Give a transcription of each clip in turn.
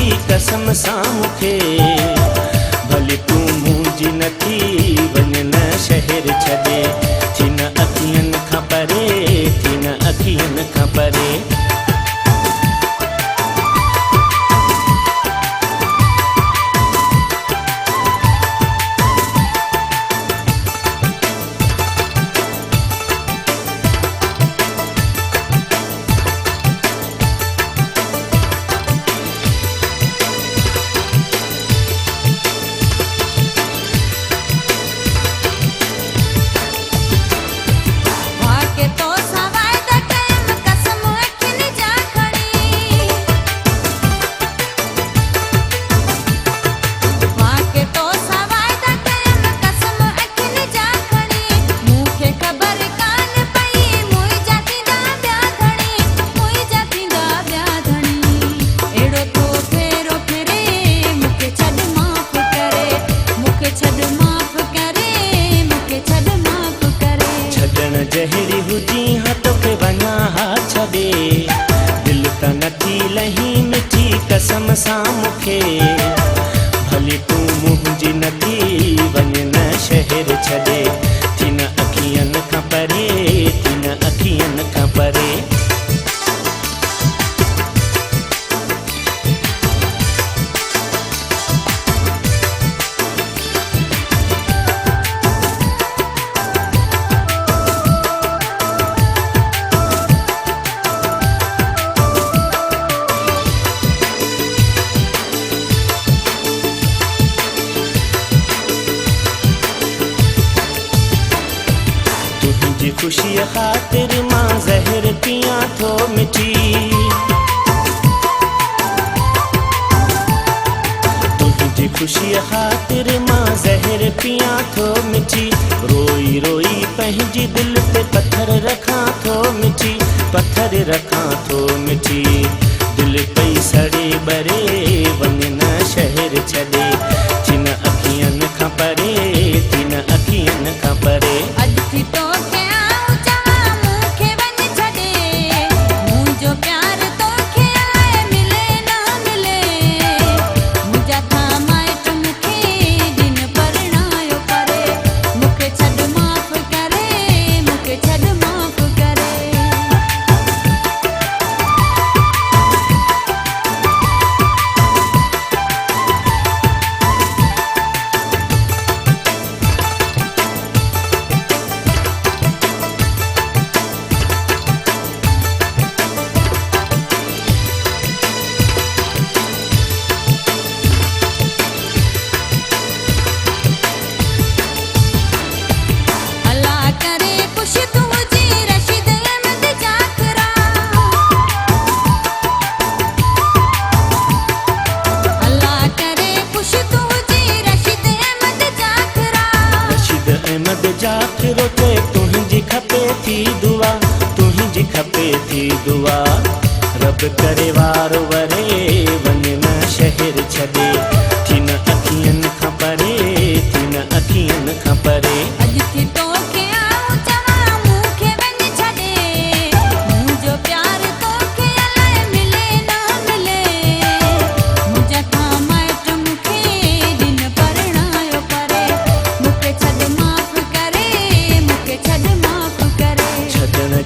मिठी कसम सां मूंखे भले तूं मुंहिंजी नथी वञ न शहर छॾे थी न अखियुनि खां परे थी न अखियुनि खां परे जहिड़ी हुजी हा तोखे वञा हा छॾे दिल त नथी लही मिठी कसम सां मूंखे भले तूं मुंहिंजी नथी वञ न शहर छॾे थी न अखियुनि खां परे थी न अखियुनि खां परे खुशी खातिर मां ज़हर पियां थो मिठी तुझी खुशी खातिर मां ज़हर पियां थो मिठी रोई रोई पंहिंजी दिल ते पत्थर रखां थो मिठी पत्थर रखां थो मिठी दिल पई सड़े बरे वञ न शहर छॾे थी न अखियुनि खां परे थी न अखियुनि खां परे जाखिरो ते तुंहिंजी खपे थी दुआ रब करे वार वरे वञ न शहर छॾे थी न अखियुनि खां परे थी न अखियुनि खां परे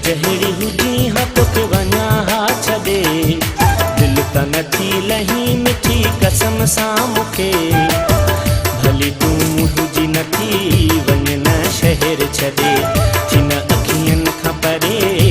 जहिड़ी हुजी हा तोखे वञा हा छॾे दिल त नथी लही मिठी कसम सां मूंखे भले तूं मुंहिंजी नथी वञ न शहर छॾे थी न अखियुनि खां परे